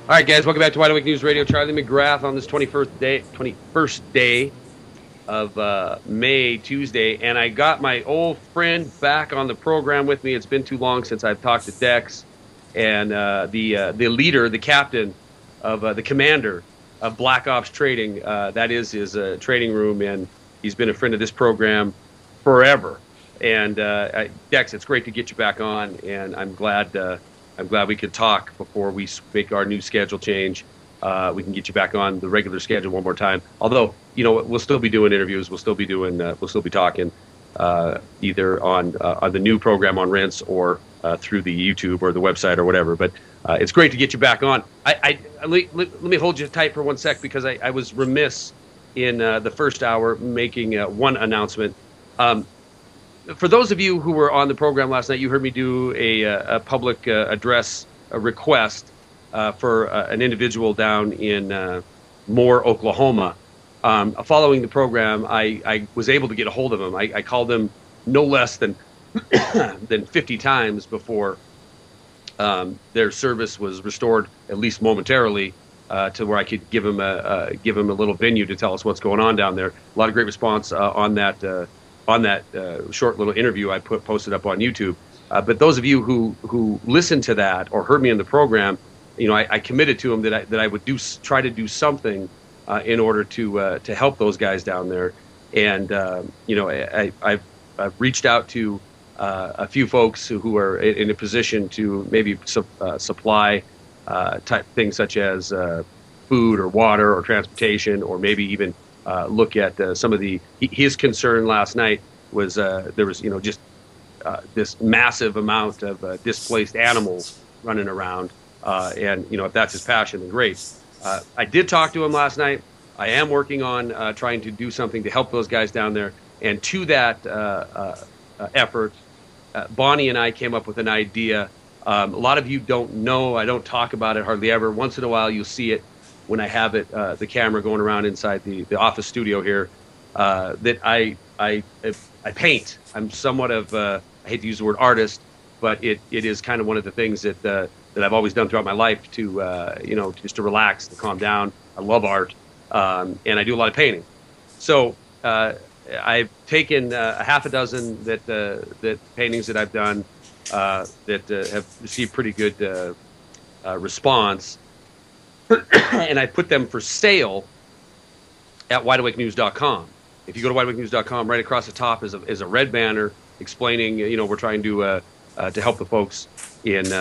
All right, guys, welcome back to Wide Awake News Radio. Charlie McGrath on this 21st day of May, Tuesday, and I got my old friend back on the program with me. It's been too long since I've talked to Dex, and the leader, the captain of the commander of Black Ops Trading. That is his trading room, and he's been a friend of this program forever. And Dex, it's great to get you back on, and I'm glad we could talk before we make our new schedule change. We can get you back on the regular schedule one more time. Although, you know, we'll still be doing interviews. We'll still be talking either on the new program on Rinse or through the YouTube or the website or whatever. But it's great to get you back on. Let me hold you tight for 1 sec because I was remiss in the first hour making one announcement. For those of you who were on the program last night, you heard me do a public address request for an individual down in Moore, Oklahoma. Following the program, I was able to get a hold of him. I called him no less than 50 times before their service was restored, at least momentarily, to where I could give him a little venue to tell us what's going on down there. A lot of great response on that short little interview I posted up on YouTube. But those of you who listened to that or heard me in the program, you know, I committed to him that I would try to do something in order to help those guys down there. And you know, I've reached out to a few folks who are in a position to maybe supply type things such as food or water or transportation, or maybe even look at some of his concern last night was there was, you know, just this massive amount of displaced animals running around, and you know, if that's his passion, then great. I did talk to him last night. I am working on trying to do something to help those guys down there, and to that effort, Bonnie and I came up with an idea. A lot of you don't know. I don't talk about it hardly ever. Once in a while, you'll see it when I have it, the camera going around inside the office studio here, that I paint. I'm somewhat of, I hate to use the word artist, but it is kind of one of the things that I've always done throughout my life to, you know, just to relax, to calm down. I love art, and I do a lot of painting. So I've taken a half a dozen that paintings that I've done that have received pretty good response, and I put them for sale at wideawakenews.com. If you go to wideawakenews.com, right across the top is a red banner explaining, you know, we're trying to help the folks in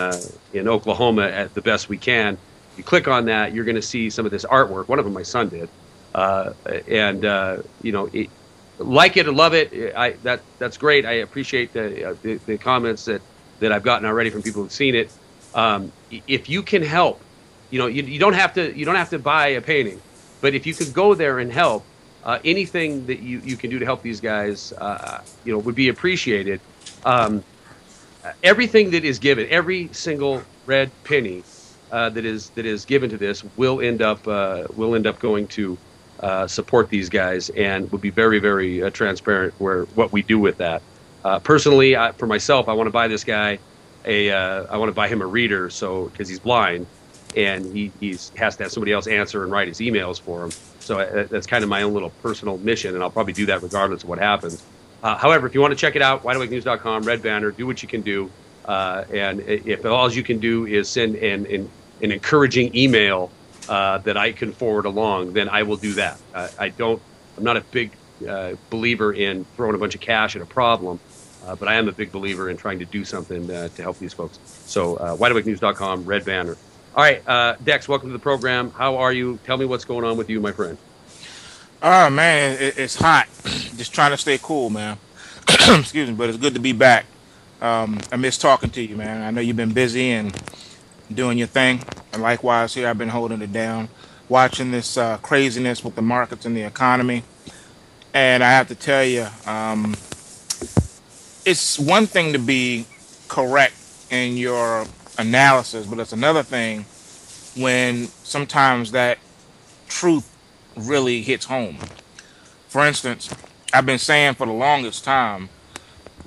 Oklahoma at the best we can. You click on that, you're going to see some of this artwork. One of them my son did, and you know, like it or love it. That's great. I appreciate the comments that I've gotten already from people who've seen it. If you can help, you know, you don't have to buy a painting, but if you could go there and help, anything that you can do to help these guys, you know, would be appreciated. Everything that is given, every single red penny that is given to this will end up going to support these guys, and would be very, very transparent what we do with that. Personally, for myself, I want to buy this guy I want to buy him a reader, so because he's blind, and he has to have somebody else answer and write his emails for him. So that's kind of my own little personal mission, and I'll probably do that regardless of what happens. However, if you want to check it out, wideawakenews.com, red banner, do what you can do. And if all you can do is send an encouraging email that I can forward along, then I will do that. I'm not a big believer in throwing a bunch of cash at a problem, but I am a big believer in trying to do something to help these folks. So wideawakenews.com, red banner. All right, Dex, welcome to the program. How are you? Tell me what's going on with you, my friend. Oh, man, it's hot. Just trying to stay cool, man. Excuse me, but it's good to be back. I miss talking to you, man. I know you've been busy and doing your thing. And likewise here, I've been holding it down, watching this craziness with the markets and the economy. And I have to tell you, it's one thing to be correct in your analysis, but it's another thing when sometimes that truth really hits home. For instance, I've been saying for the longest time,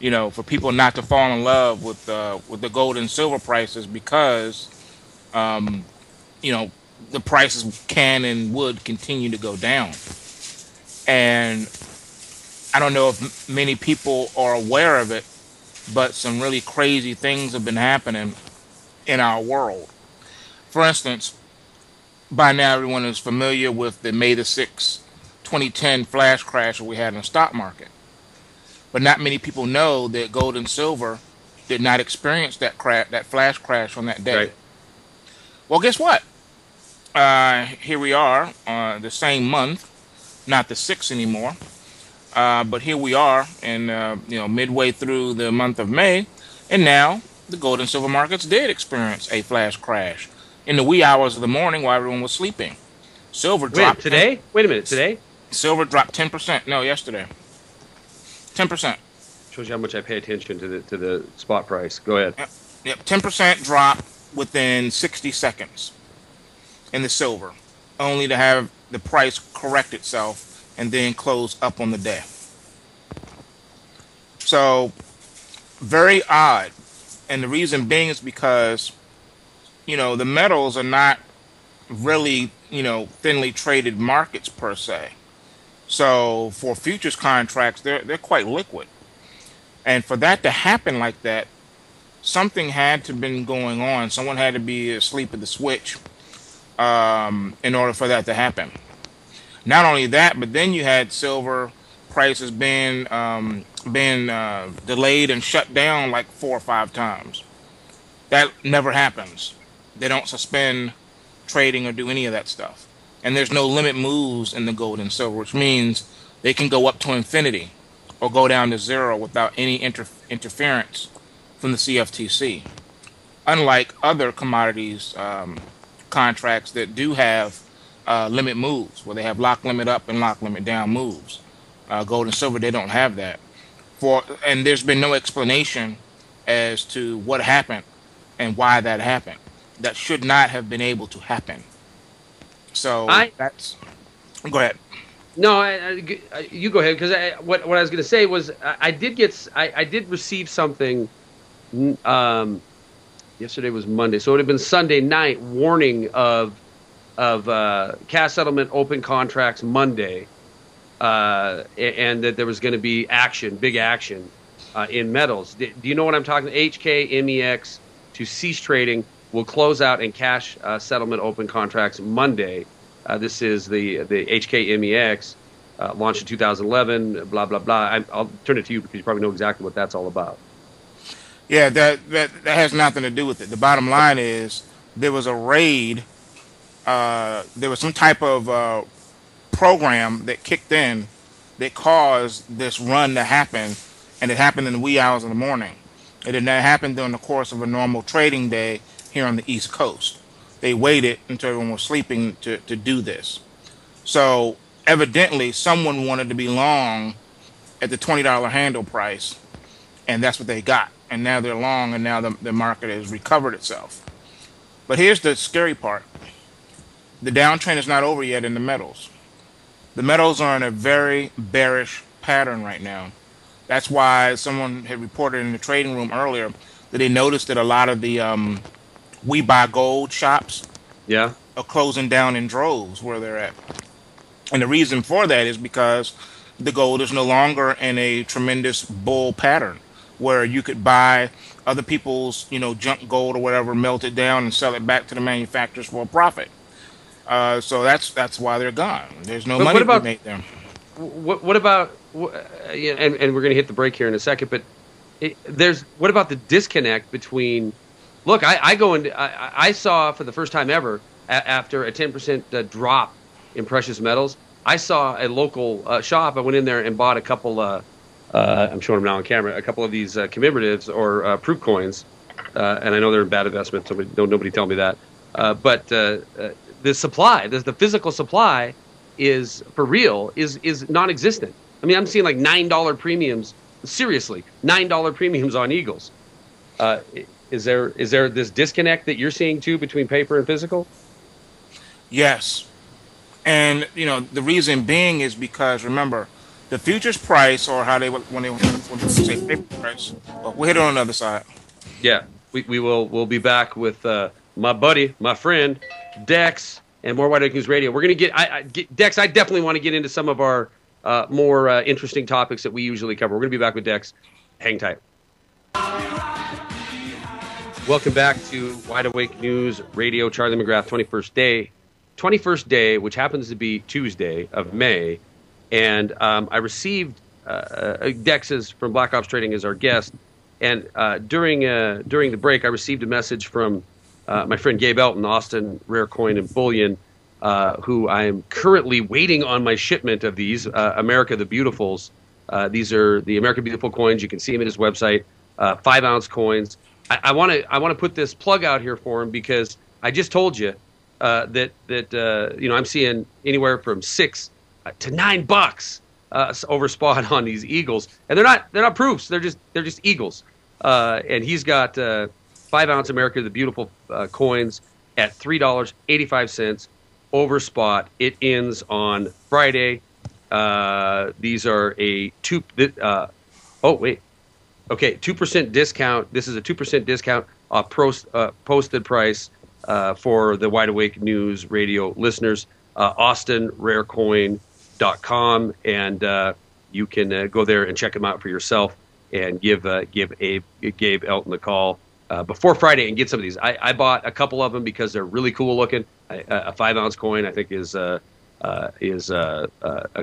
you know, for people not to fall in love with the gold and silver prices because the prices can and would continue to go down. And I don't know if many people are aware of it, but some really crazy things have been happening in our world. For instance, by now everyone is familiar with the May the 6th, 2010 flash crash that we had in the stock market. But not many people know that gold and silver did not experience that flash crash on that day. Right. Well, guess what? Here we are, the same month, not the 6th anymore. But here we are, in midway through the month of May, and now the gold and silver markets did experience a flash crash in the wee hours of the morning while everyone was sleeping. Silver dropped today. Wait a minute, today? Silver dropped 10%. No, yesterday, 10%. Shows you how much I pay attention to the spot price. Go ahead. Yep, 10% drop within 60 seconds in the silver, only to have the price correct itself and then close up on the day. So, very odd. And the reason being is because, the metals are not really, thinly traded markets per se. So, for futures contracts, they're quite liquid. And for that to happen like that, something had to have been going on. Someone had to be asleep at the switch in order for that to happen. Not only that, but then you had silver prices being delayed and shut down like 4 or 5 times. That never happens. They don't suspend trading or do any of that stuff. And there's no limit moves in the gold and silver, which means they can go up to infinity or go down to zero without any interference from the CFTC. Unlike other commodities contracts that do have limit moves, where they have lock limit up and lock limit down moves. Gold and silver, they don't have that. And there's been no explanation as to what happened and why that happened. That should not have been able to happen. So that's. Go ahead. No, you go ahead, because what I was going to say was I did receive something. Yesterday was Monday, so it would have been Sunday night, warning of cash settlement open contracts Monday, and that there was going to be big action in metals. Do you know what I'm talking about? HKMEX to cease trading, will close out and cash settlement open contracts Monday. This is the HKMEX, launched in 2011, blah, blah, blah. I'll turn it to you because you probably know exactly what that's all about. Yeah, that has nothing to do with it. The bottom line is there was a raid. There was some type of program that kicked in that caused this run to happen, and it happened in the wee hours of the morning. It did not happen during the course of a normal trading day here on the East Coast. They waited until everyone was sleeping to do this. So evidently someone wanted to be long at the $20 handle price, and that's what they got. And now they're long, and now the market has recovered itself. But here's the scary part. The downtrend is not over yet in the metals. The metals are in a very bearish pattern right now. That's why someone had reported in the trading room earlier that they noticed that a lot of the We Buy Gold shops are closing down in droves where they're at. And the reason for that is because the gold is no longer in a tremendous bull pattern where you could buy other people's, junk gold or whatever, melt it down and sell it back to the manufacturers for a profit. So that's why they're gone. There's no money to be made there. What about, and we're going to hit the break here in a second, but what about the disconnect between, look, I saw for the first time ever, after a 10% drop in precious metals, I saw a local shop. I went in there and bought a couple, I'm showing them now on camera, a couple of these commemoratives or proof coins, and I know they're a bad investment, so nobody tell me that. But the supply, the physical supply, is for real is non-existent. I mean, I'm seeing like $9 premiums. Seriously, $9 premiums on Eagles. Is there this disconnect that you're seeing too between paper and physical? Yes, and the reason being is because, remember, the futures price, or how when they say paper price. Well, we'll hit it on the other side. Yeah, we'll be back with my buddy, my friend, Dex, and more Wide Awake News Radio. We're going to get Dex, I definitely want to get into some of our more interesting topics that we usually cover. We're going to be back with Dex. Hang tight. Welcome back to Wide Awake News Radio. Charlie McGrath, 21st day, which happens to be Tuesday of May. And I received Dex from Black Ops Trading as our guest. And during the break, I received a message from my friend Gabe Elton, Austin Rare Coin and Bullion, who I am currently waiting on my shipment of these America the Beautifuls. These are the America Beautiful coins. You can see them at his website, 5-ounce coins. I want to put this plug out here for him because I just told you that I'm seeing anywhere from $6 to $9 over spot on these eagles, and they're not proofs. They're just eagles. And he's got 5-ounce America the Beautiful coins at $3.85 over spot. It ends on Friday. These are a 2% discount. This is a 2% discount off posted price for the Wide Awake News Radio listeners. AustinRareCoin.com, and you can go there and check them out for yourself and give Gabe Elton a call before Friday and get some of these. I bought a couple of them because they're really cool looking. A 5-ounce coin I think is a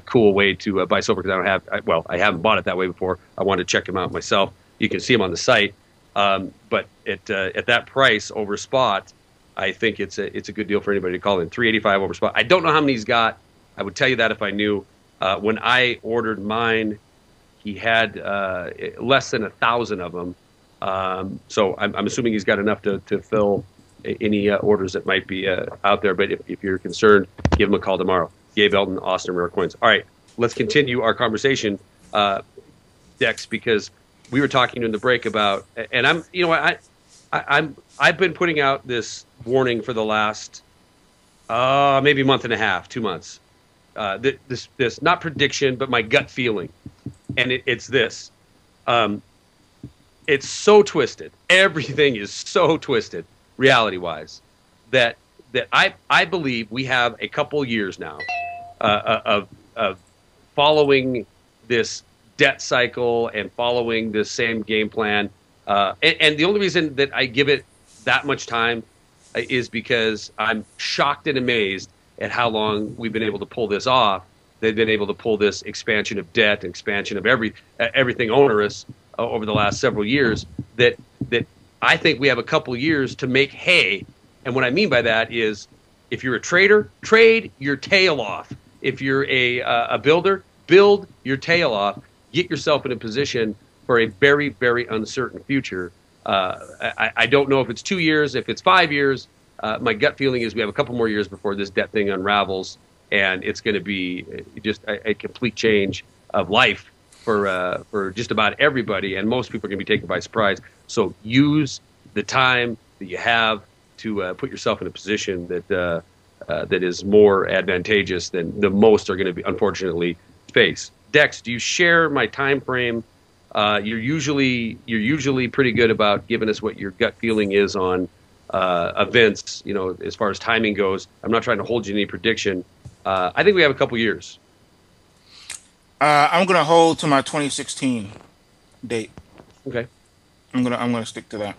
cool way to buy silver because I haven't bought it that way before. I wanted to check them out myself. You can see them on the site, but at that price over spot, I think it's a good deal for anybody to call in. $3.85 over spot. I don't know how many he's got. I would tell you that if I knew. When I ordered mine, he had less than 1,000 of them. So I'm assuming he's got enough to fill any orders that might be out there. But if you're concerned, give him a call tomorrow. Gabe Elton, Austin Rare Coins. All right, let's continue our conversation, Dex, because we were talking in the break about, and I've been putting out this warning for the last maybe month and a half, 2 months. This not prediction, but my gut feeling, and it's this. It's so twisted. Everything is so twisted, reality-wise, that I believe we have a couple years now of following this debt cycle and following this same game plan. And the only reason that I give it that much time is because I'm shocked and amazed at how long we've been able to pull this off. They've been able to pull this expansion of debt, expansion of everything onerous over the last several years. That I think we have a couple years to make hay. And what I mean by that is, if you're a trader, trade your tail off. If you're a builder, build your tail off. Get yourself in a position for a very, very uncertain future. I don't know if it's 2 years, if it's 5 years. My gut feeling is we have a couple more years before this debt thing unravels, and it's going to be just a complete change of life for just about everybody, and most people are going to be taken by surprise. So use the time that you have to put yourself in a position that is more advantageous than the most are going to be, unfortunately, face. Dex, do you share my time frame? You're usually pretty good about giving us what your gut feeling is on events, as far as timing goes. I'm not trying to hold you to any prediction. I think we have a couple years. I'm going to hold to my 2016 date. Okay. I'm gonna stick to that.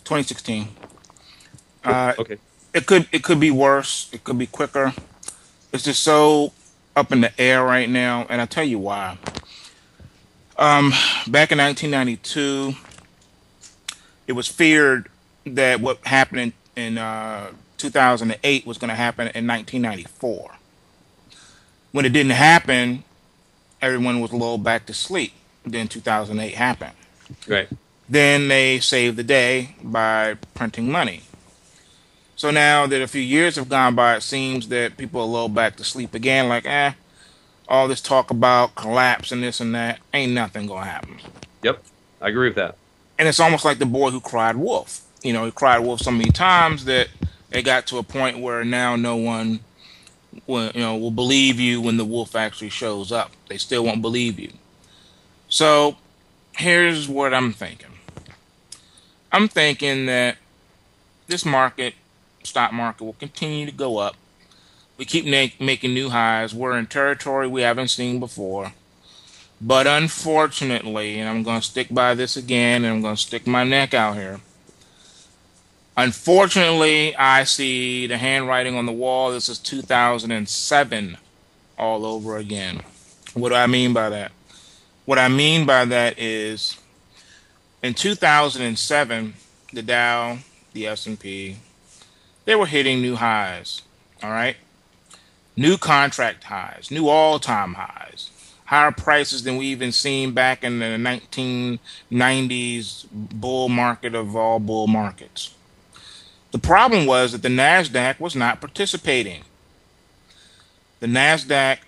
2016. Okay. It could be worse. It could be quicker. It's just so up in the air right now, and I'll tell you why. Back in 1992, it was feared that what happened in 2008 was going to happen in 1994. When it didn't happen, everyone was lulled back to sleep. Then 2008 happened. Right. Then they saved the day by printing money. So now that a few years have gone by, it seems that people are lulled back to sleep again, like, all this talk about collapse and this and that, ain't nothing going to happen. Yep, I agree with that. And it's almost like the boy who cried wolf. He cried wolf so many times that it got to a point where now no one will believe you when the wolf actually shows up. They still won't believe you. So here's what I'm thinking. I'm thinking that this stock market, will continue to go up. We keep making new highs. We're in territory we haven't seen before. But unfortunately, and I'm going to stick by this again, and I'm going to stick my neck out here. Unfortunately, I see the handwriting on the wall. This is 2007 all over again. What do I mean by that? What I mean by that is in 2007, the Dow, the S&P, they were hitting new highs, all right? New contract highs, new all-time highs, higher prices than we even seen back in the 1990s bull market of all bull markets. The problem was that the NASDAQ was not participating. The NASDAQ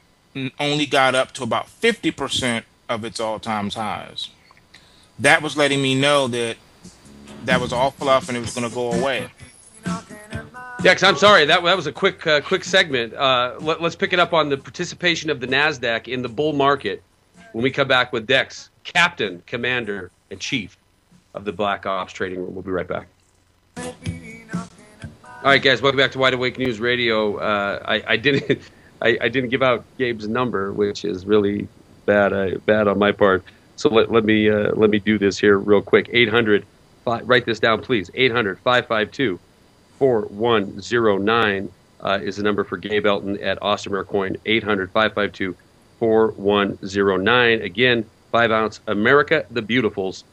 only got up to about 50% of its all-time highs. That was letting me know that that was all fluff and it was going to go away. Dex, I'm sorry. That was a quick segment. Let's pick it up on the participation of the NASDAQ in the bull market when we come back with Dex, Captain, Commander, and Chief of the Black Ops Trading Room. We'll be right back. All right, guys, welcome back to Wide Awake News Radio. I didn't give out Gabe's number, which is really bad on my part. So let me do this here real quick. 800, write this down, please. 800-552-4109 is the number for Gabe Elton at Austin Rare Coin. 800-552-4109. Again, 5-ounce America the Beautifuls.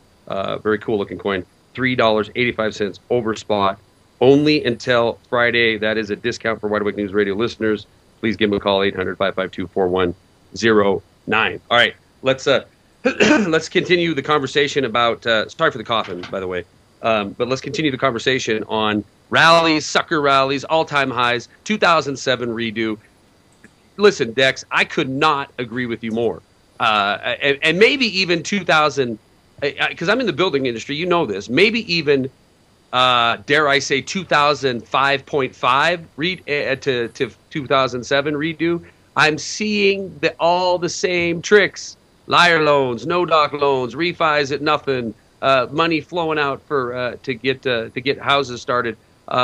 Very cool looking coin. $3.85 over spot. Only until Friday. That is a discount for Wide Awake News Radio listeners. Please give them a call, 800-552-4109. All right, let's continue the conversation about, sorry for the coffin, by the way, but let's continue the conversation on rallies, sucker rallies, all-time highs, 2007 redo. Listen, Dex, I could not agree with you more. And maybe even 2000, because I'm in the building industry, you know this, maybe even dare I say 2005.5 to 2007 redo. I'm seeing all the same tricks: liar loans, no doc loans, refis at nothing, money flowing out for to get houses started.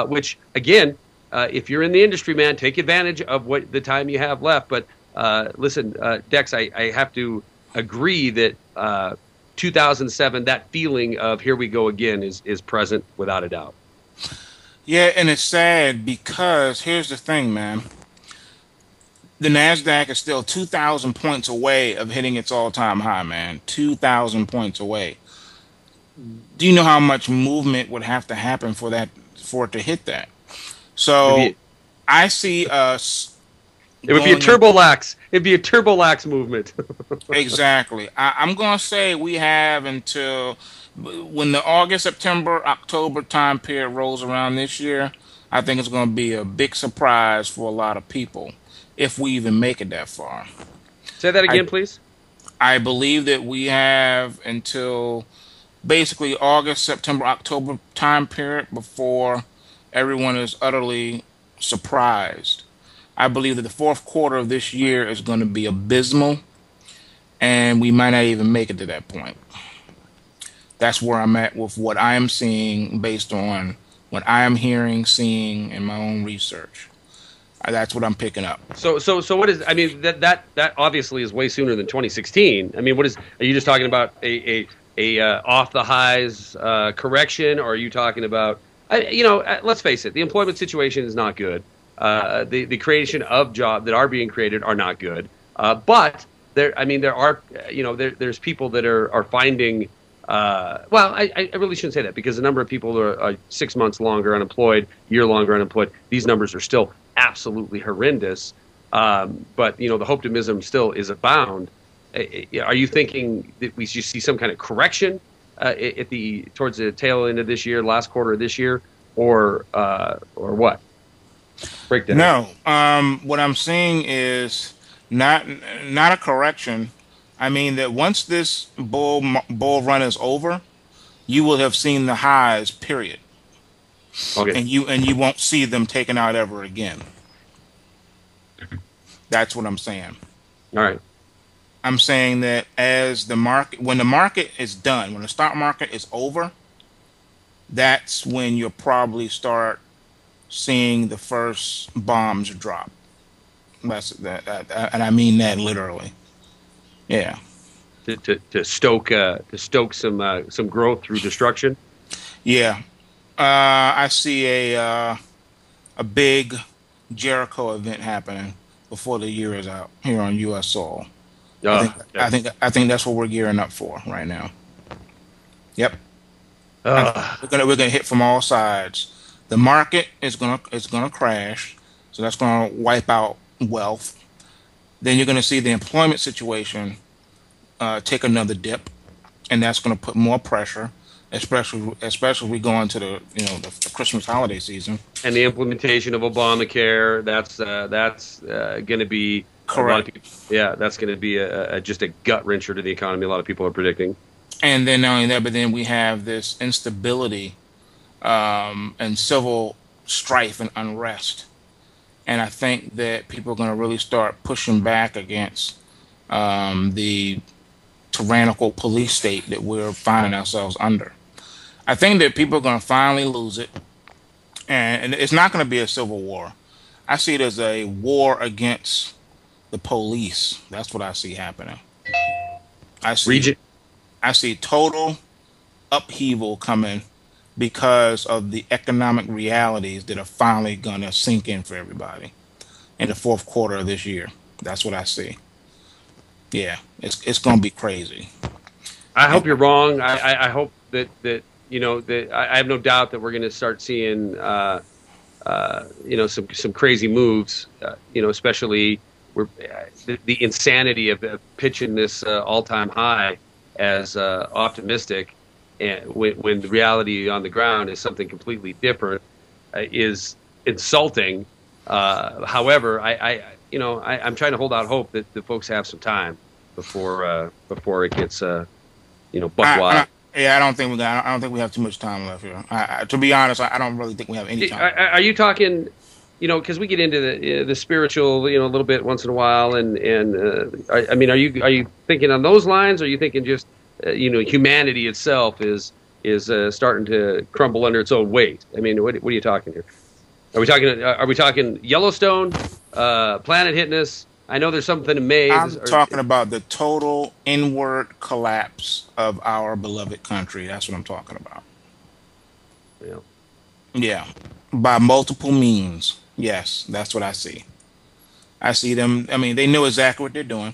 Which again, if you're in the industry, man, take advantage of what the time you have left. But listen, Dex, I have to agree that 2007, that feeling of here we go again is present without a doubt. Yeah, and it's sad because here's the thing, man. The NASDAQ is still 2,000 points away of hitting its all-time high, man. 2,000 points away. Do you know how much movement would have to happen for it to hit that? So I see us. It would be a turbolax. It'd be a turbolax movement. Exactly. I'm going to say we have until when the August, September, October time period rolls around this year. I think it's going to be a big surprise for a lot of people if we even make it that far. Say that again, please. I believe that we have until basically August, September, October time period before everyone is utterly surprised. I believe that the fourth quarter of this year is going to be abysmal, and we might not even make it to that point. That's where I'm at with what I am seeing based on what I am hearing, seeing in my own research. That's what I'm picking up. So what is? I mean, that obviously is way sooner than 2016. I mean, what is? Are you just talking about a off the highs correction, or are you talking about? Let's face it, the employment situation is not good. The creation of jobs that are being created are not good. But there are, there's people that are finding. I really shouldn't say that, because the number of people that are 6 months longer unemployed, year longer unemployed, these numbers are still absolutely horrendous. But the optimism still is abound. Are you thinking that we should see some kind of correction towards the tail end of this year, last quarter of this year, or what? Breakdown. No, what I'm seeing is not a correction. I mean that once this bull run is over, you will have seen the highs. Period. Okay. And you won't see them taken out ever again. That's what I'm saying. All right. I'm saying that when the market is done, when the stock market is over, that's when you'll probably start seeing the first bombs drop. That's that, and I mean that literally. Yeah. To stoke some growth through destruction. Yeah. I see a big Jericho event happening before the year is out here on U.S. soil. Oh, I think that's what we're gearing up for right now. Yep. uh, We're gonna hit from all sides. The market is gonna crash, so that's gonna wipe out wealth. Then you're gonna see the employment situation take another dip, and that's gonna put more pressure, especially as we go into the Christmas holiday season. and the implementation of Obamacare. That's going to be a lot of Correct. people, yeah, that's going to be just a gut wrencher to the economy. A lot of people are predicting. And then not only that, but then we have this instability and civil strife and unrest. And I think that people are going to really start pushing back against the tyrannical police state that we're finding ourselves under. I think that people are going to finally lose it, and it's not going to be a civil war. I see it as a war against the police. That's what I see happening. I see Region. I see total upheaval coming because of the economic realities that are finally going to sink in for everybody in the fourth quarter of this year. That's what I see. Yeah, it's going to be crazy. I hope you're wrong. I hope that that I have no doubt that we're going to start seeing some crazy moves. Especially the insanity of pitching this all-time high as optimistic, and when the reality on the ground is something completely different, is insulting. However, I'm trying to hold out hope that the folks have some time before it gets buck wild. I don't think we have too much time left here. To be honest, I don't really think we have any time. Are you talking? Because we get into the spiritual, a little bit once in a while, and are you thinking on those lines? Or are you thinking just humanity itself is starting to crumble under its own weight? I mean, what are you talking here? Are we talking Yellowstone, planet hitting us? I know there's something in May. I'm talking about the total inward collapse of our beloved country. That's what I'm talking about. Yeah. Yeah, by multiple means. Yes, that's what I see. I see them. I mean, they know exactly what they're doing,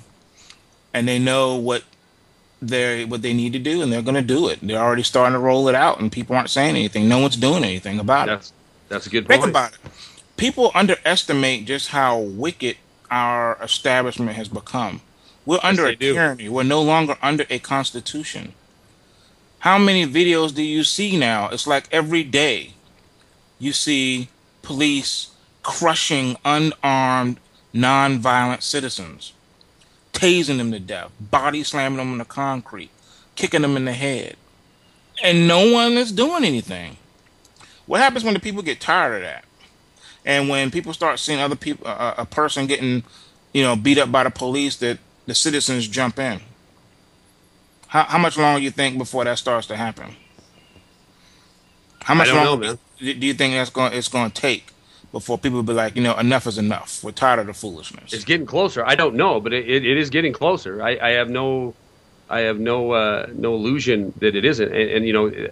and they know what they need to do, and they're going to do it. They're already starting to roll it out, and people aren't saying anything. No one's doing anything about it. That's a good point. Think about it. People underestimate just how wicked our establishment has become. We're under a tyranny. We're no longer under a constitution. How many videos do you see now? It's like every day you see police crushing unarmed, non-violent citizens, tasing them to death, body slamming them in the concrete, kicking them in the head, and no one is doing anything. What happens when the people get tired of that? And when people start seeing other people, a person getting, beat up by the police, that the citizens jump in. How much longer do you think before that starts to happen? How much longer do you think it's going to take before people will be like, enough is enough. We're tired of the foolishness. It's getting closer. I don't know, but it is getting closer. I have no illusion that it isn't. And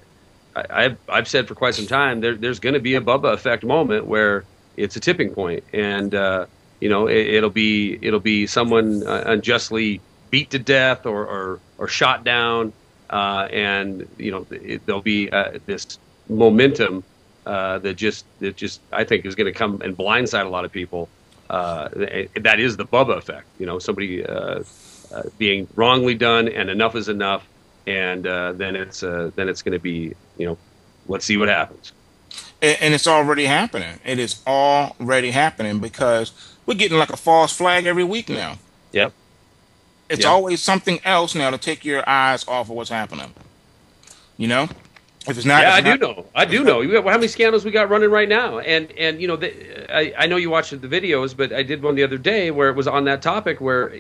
I've said for quite some time there's going to be a Bubba effect moment where it's a tipping point, and it'll be someone unjustly beat to death or shot down, and there'll be this momentum that just I think is going to come and blindside a lot of people. That is the Bubba effect. Somebody being wrongly done, and enough is enough, and then it's going to be let's see what happens. And it's already happening. It is already happening because we're getting like a false flag every week now. Yep. It's always something else now to take your eyes off of what's happening. If it's not, I do know. How many scandals we got running right now? And I know you watched the videos, but I did one the other day where it was on that topic where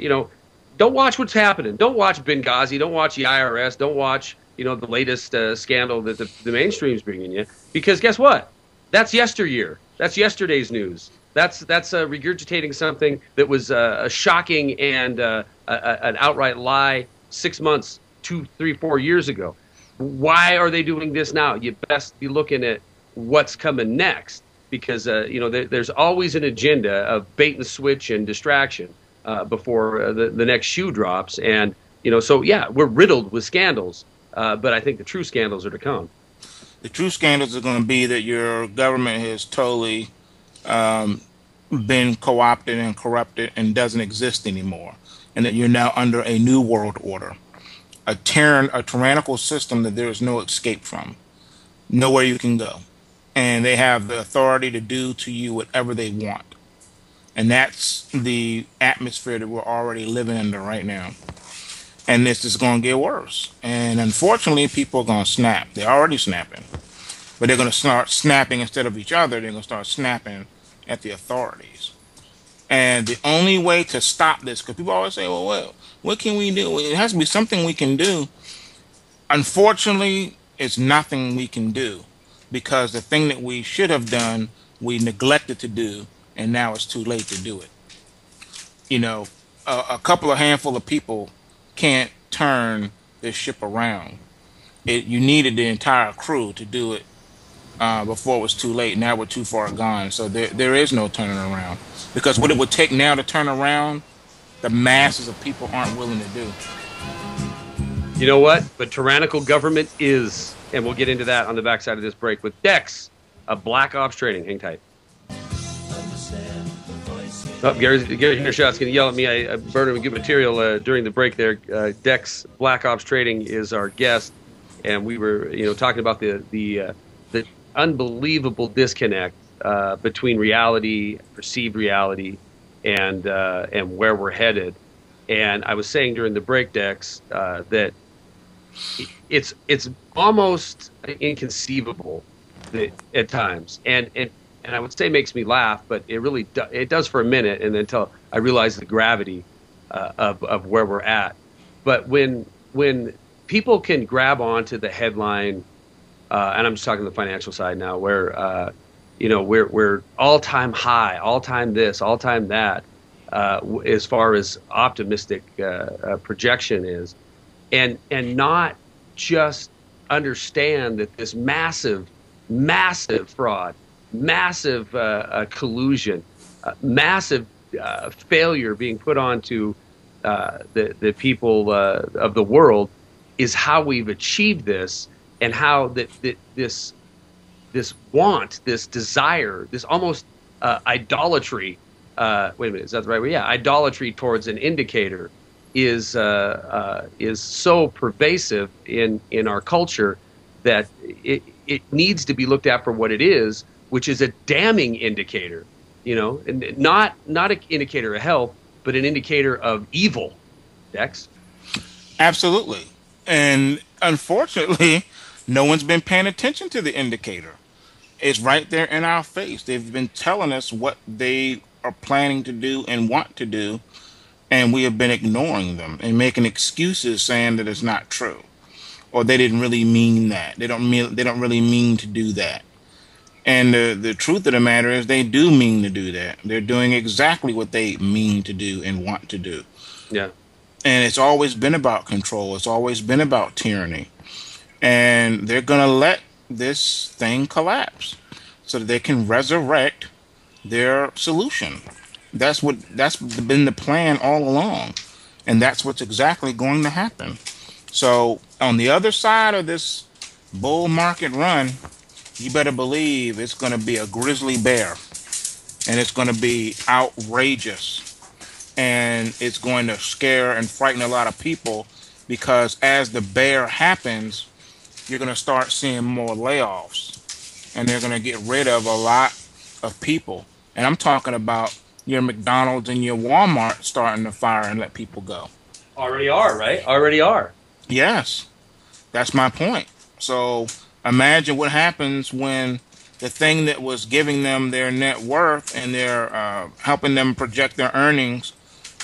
don't watch what's happening. Don't watch Benghazi. Don't watch the IRS. Don't watch the latest scandal that the mainstream's bringing you. Because guess what? That's yesteryear. That's yesterday's news. That's regurgitating something that was a shocking and an outright lie 6 months, 2, 3, 4 years ago. Why are they doing this now? You best be looking at what's coming next, because there's always an agenda of bait and switch and distraction before the next shoe drops. And so yeah, we're riddled with scandals, but I think the true scandals are to come. The true scandals are going to be that your government has totally been co-opted and corrupted and doesn't exist anymore, and that you're now under a new world order, a tyrannical system that there is no escape from, nowhere you can go, and they have the authority to do to you whatever they want. And that's the atmosphere that we're already living under right now. And this is going to get worse. And unfortunately, people are going to snap. They're already snapping. But they're going to start snapping instead of each other. They're going to start snapping at the authorities. And the only way to stop this, because people always say, well, what can we do? It has to be something we can do. Unfortunately, it's nothing we can do, because the thing that we should have done, we neglected to do, and now it's too late to do it. A handful of people can't turn this ship around. You needed the entire crew to do it before it was too late. Now we're too far gone. So there is no turning around, because what it would take now to turn around, the masses of people aren't willing to do. You know what? But tyrannical government is, and we'll get into that on the backside of this break with Dex, a Black Ops training. Hang tight. Oh, Gary Hendershot's going to yell at me. I burned him good material during the break there. Dex Black Ops Trading is our guest, and we were, talking about the unbelievable disconnect between reality, perceived reality, and where we're headed. And I was saying during the break, Dex, that it's almost inconceivable at times, and I would say makes me laugh, but it really it does for a minute, and then until I realize the gravity of where we're at. But when people can grab onto the headline, and I'm just talking the financial side now, where we're all-time high, all-time this, all-time that, as far as optimistic projection is, and not just understand that this massive fraud, massive collusion, massive failure being put onto the people of the world is how we've achieved this, and how this want, this desire, this almost idolatry. Wait a minute, is that the right way? Yeah, idolatry towards an indicator is so pervasive in our culture that it needs to be looked at for what it is, which is a damning indicator, and not an indicator of health, but an indicator of evil. Dex? Absolutely. And unfortunately, no one's been paying attention to the indicator. It's right there in our face. They've been telling us what they are planning to do and want to do, and we have been ignoring them and making excuses saying that it's not true, or they didn't really mean that. They don't really mean to do that. And the truth of the matter is they do mean to do that. They're doing exactly what they mean to do and want to do. Yeah. And it's always been about control. It's always been about tyranny. And they're going to let this thing collapse so that they can resurrect their solution. That's been the plan all along. And that's what's exactly going to happen. So on the other side of this bull market run, you better believe it's going to be a grizzly bear, and it's going to be outrageous, and it's going to scare and frighten a lot of people, because as the bear happens, you're going to start seeing more layoffs, and they're going to get rid of a lot of people. And I'm talking about your McDonald's and your Walmart starting to fire and let people go. Already are, right? Already are. Yes, that's my point. So imagine what happens when the thing that was giving them their net worth and their helping them project their earnings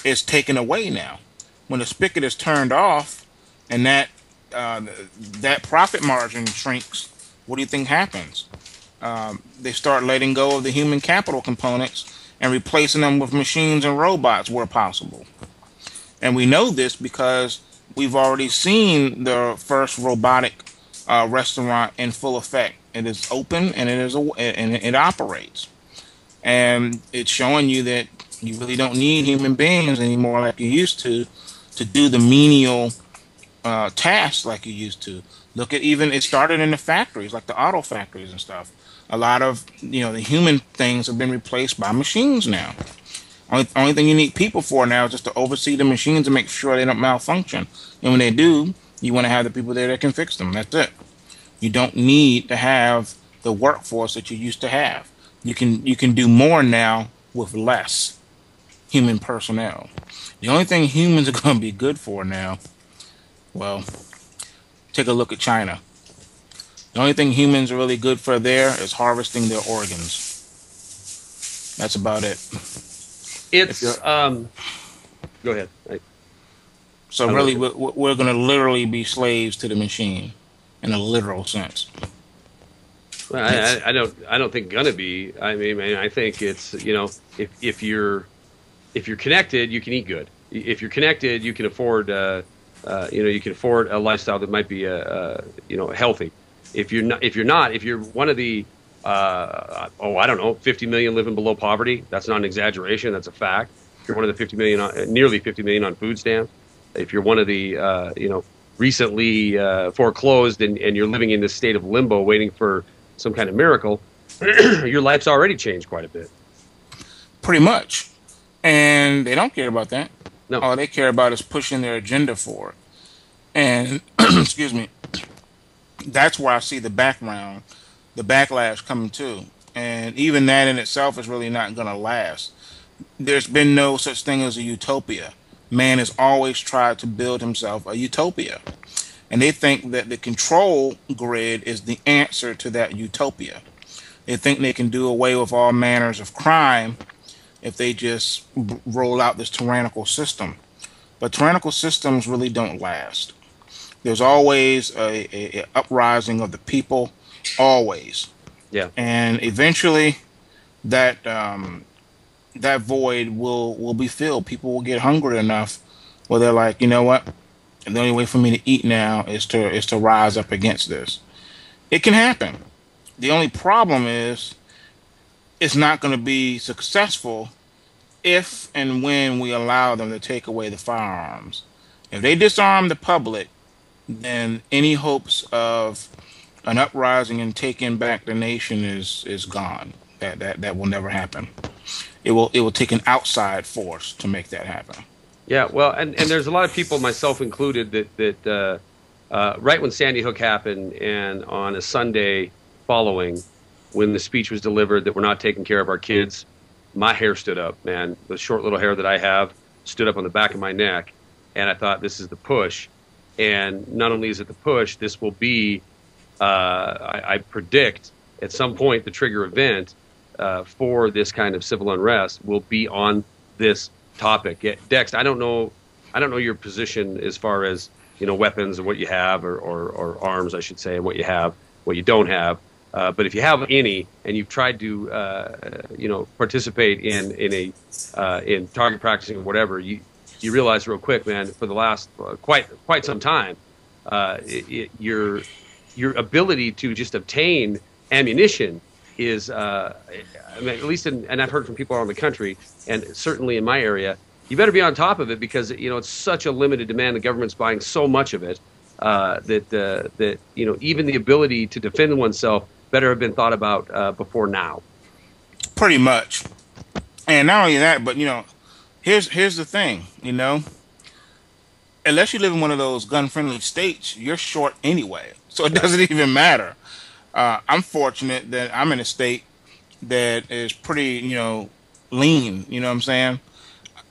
is taken away now. When the spigot is turned off, and that that profit margin shrinks, what do you think happens? They start letting go of the human capital components and replacing them with machines and robots where possible. And we know this because we've already seen the first robotic restaurant in full effect. It is open and it operates, and it's showing you that you really don't need human beings anymore like you used to do the menial tasks like you used to. Look at, even it started in the factories, like the auto factories and stuff. A lot of the human things have been replaced by machines now. Only thing you need people for now is just to oversee the machines and make sure they don't malfunction. And when they do, you want to have the people there that can fix them. That's it. You don't need to have the workforce that you used to have. You can do more now with less human personnel. The only thing humans are going to be good for now, well, take a look at China. The only thing humans are really good for there is harvesting their organs. That's about it. It's go ahead. So really, we're going to literally be slaves to the machine, in a literal sense. Well, I don't think gonna be. I mean, I think it's, if you're connected, you can eat good. If you're connected, you can afford you can afford a lifestyle that might be healthy. If you're not, if you're one of the I don't know, 50 million living below poverty, that's not an exaggeration, that's a fact. If you're one of the 50 million, nearly 50 million on food stamps, if you're one of the recently foreclosed and you're living in this state of limbo waiting for some kind of miracle, your life's already changed quite a bit. Pretty much. And they don't care about that. No. All they care about is pushing their agenda forward. And, excuse me, that's where I see the backlash coming too. And even that in itself is really not going to last. There's been no such thing as a utopia. Man has always tried to build himself a utopia. And they think that the control grid is the answer to that utopia. They think they can do away with all manners of crime if they just roll out this tyrannical system. But tyrannical systems really don't last. There's always a uprising of the people, always. Yeah. And eventually that that void will be filled. People will get hungry enough where they're like, you know what? The only way for me to eat now is to rise up against this. It can happen. The only problem is it's not going to be successful if and when we allow them to take away the firearms. If they disarm the public, then any hopes of an uprising and taking back the nation is gone. That will never happen. It will take an outside force to make that happen. Yeah, well, and there's a lot of people, myself included, that right when Sandy Hook happened and on a Sunday following, when the speech was delivered that we're not taking care of our kids, my hair stood up, man. The short little hair that I have stood up on the back of my neck, and I thought, this is the push. And not only is it the push, this will be, I predict, at some point the trigger event for this kind of civil unrest will be on this topic. Dex, I don't know your position as far as weapons and what you have, or arms, I should say, and what you have, what you don't have. But if you have any, and you've tried to participate in target practicing or whatever, you realize real quick, man, for the last quite some time, your ability to just obtain ammunition is, I mean, at least and I've heard from people around the country, and certainly in my area, you better be on top of it because it's such a limited demand. The government's buying so much of it that even the ability to defend oneself better have been thought about before now. Pretty much, and not only that, but here's the thing, unless you live in one of those gun-friendly states, you're short anyway, so it doesn't even matter. I'm fortunate that I'm in a state that is pretty, lean, you know what I'm saying?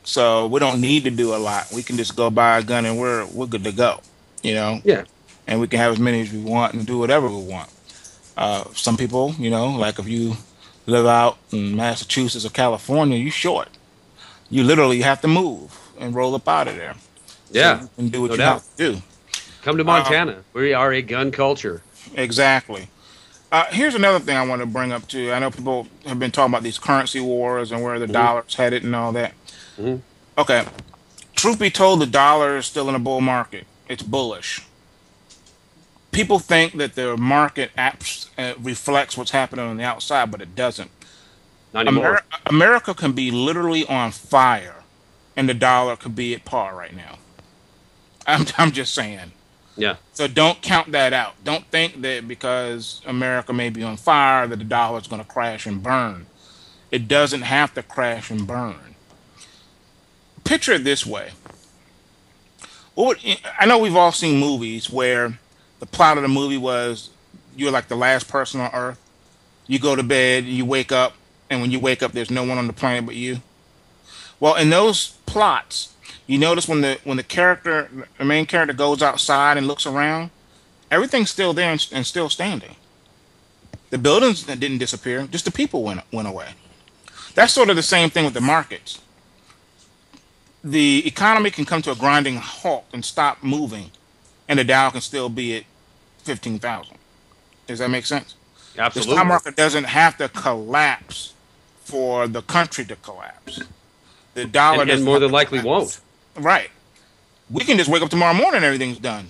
So we don't need to do a lot. We can just go buy a gun and we're good to go, Yeah. And we can have as many as we want and do whatever we want. Some people, like if you live out in Massachusetts or California, you're short. You literally have to move and roll up out of there. Yeah. So you can do what you have to do. Come to Montana. We are a gun culture. Exactly. Here's another thing I want to bring up too. I know people have been talking about these currency wars and where the dollar's headed and all that. Okay. Truth be told, the dollar is still in a bull market. It's bullish. People think that the market reflects what's happening on the outside, but it doesn't. Not anymore. America can be literally on fire, and the dollar could be at par right now. I'm just saying. Yeah. So don't count that out. Don't think that because America may be on fire that the dollar is going to crash and burn. It doesn't have to crash and burn. Picture it this way. I know we've all seen movies where the plot of the movie was you're like the last person on Earth. You go to bed, you wake up, and when you wake up, there's no one on the planet but you. Well, in those plots, you notice when the main character goes outside and looks around, everything's still there and still standing. The buildings didn't disappear, just the people went away. That's sort of the same thing with the markets. The economy can come to a grinding halt and stop moving, and the Dow can still be at 15,000. Does that make sense? Absolutely. The stock market doesn't have to collapse for the country to collapse. The dollar and more than likely won't. Right. We can just wake up tomorrow morning and everything's done,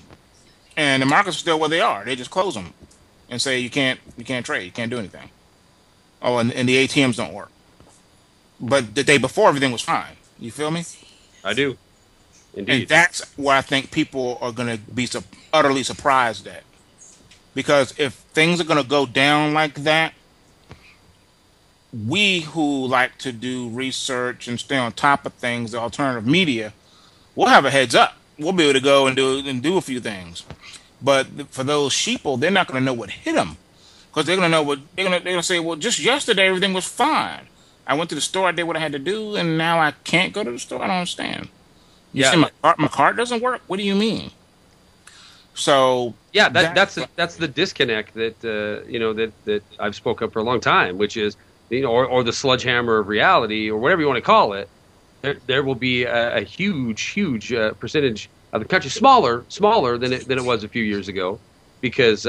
and the markets are still where they are. They just close them and say you can't trade, you can't do anything. Oh, and the ATMs don't work. But the day before, everything was fine. You feel me? I do. Indeed. And that's where I think people are going to be utterly surprised at. Because if things are going to go down like that, we who like to do research and stay on top of things, the alternative media, we'll have a heads up. We'll be able to go and do a few things. But for those sheeple, they're not going to know what hit them. Because they're going to know what they're going to say, well, just yesterday everything was fine. I went to the store, I did what I had to do, and now I can't go to the store. I don't understand. You say my card doesn't work? What do you mean? So yeah, that's the disconnect that that I've spoken up for a long time, which is or the sledgehammer of reality, or whatever you want to call it. There will be a huge percentage of the country, smaller than it was a few years ago, because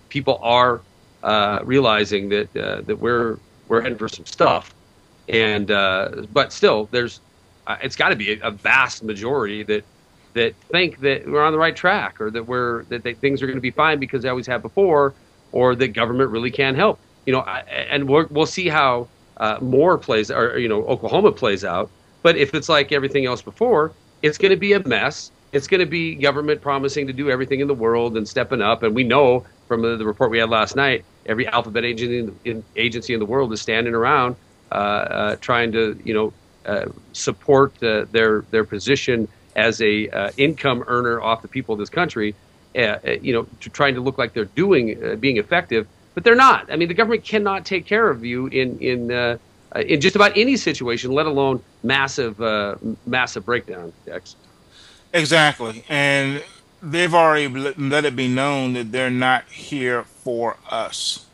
people are realizing that we're heading for some stuff, and but still there's it's got to be a vast majority that think that we're on the right track, or that things are going to be fine because they always have before, or that government really can help. And we'll see how more plays, or Oklahoma plays out. But if it's like everything else before, it's going to be a mess. It's going to be government promising to do everything in the world and stepping up. And we know from the report we had last night, every alphabet agency in the world is standing around trying to support their position as a income earner off the people of this country, trying to look like they're being effective, but they're not. I mean, the government cannot take care of you in just about any situation, let alone massive breakdown, Dex. Exactly, and they've already let it be known that they're not here for us.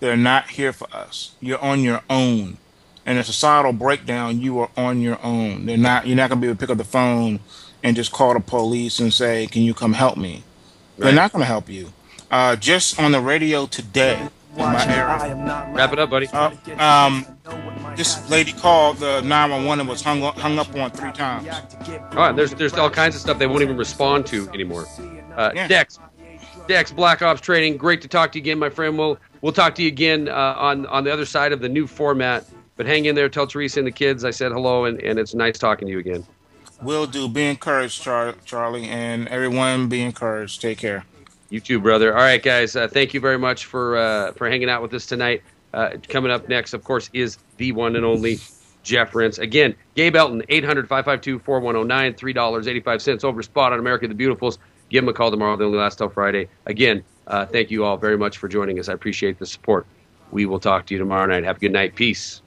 They're not here for us. You're on your own. And a societal breakdown, you are on your own. You're not going to be able to pick up the phone and just call the police and say, "Can you come help me?" Right. They're not going to help you. Just on the radio today, in my area. Wrap it up, buddy. This lady called the 911 and was hung up on 3 times. All right, there's all kinds of stuff they won't even respond to anymore. Yeah. Dex, Black Ops Training. Great to talk to you again, my friend. We'll talk to you again on the other side of the new format. But hang in there. Tell Teresa and the kids I said hello, and it's nice talking to you again. Will do. Be encouraged, Charlie, and everyone be encouraged. Take care. You too, brother. All right, guys. Thank you very much for hanging out with us tonight. Coming up next, of course, is the one and only Jeff Rentz. Again, Gabe Elton, 800-552-4109, $3.85 over Spot on America the Beautifuls. Give him a call tomorrow. They only last till Friday. Again, thank you all very much for joining us. I appreciate the support. We will talk to you tomorrow night. Have a good night. Peace.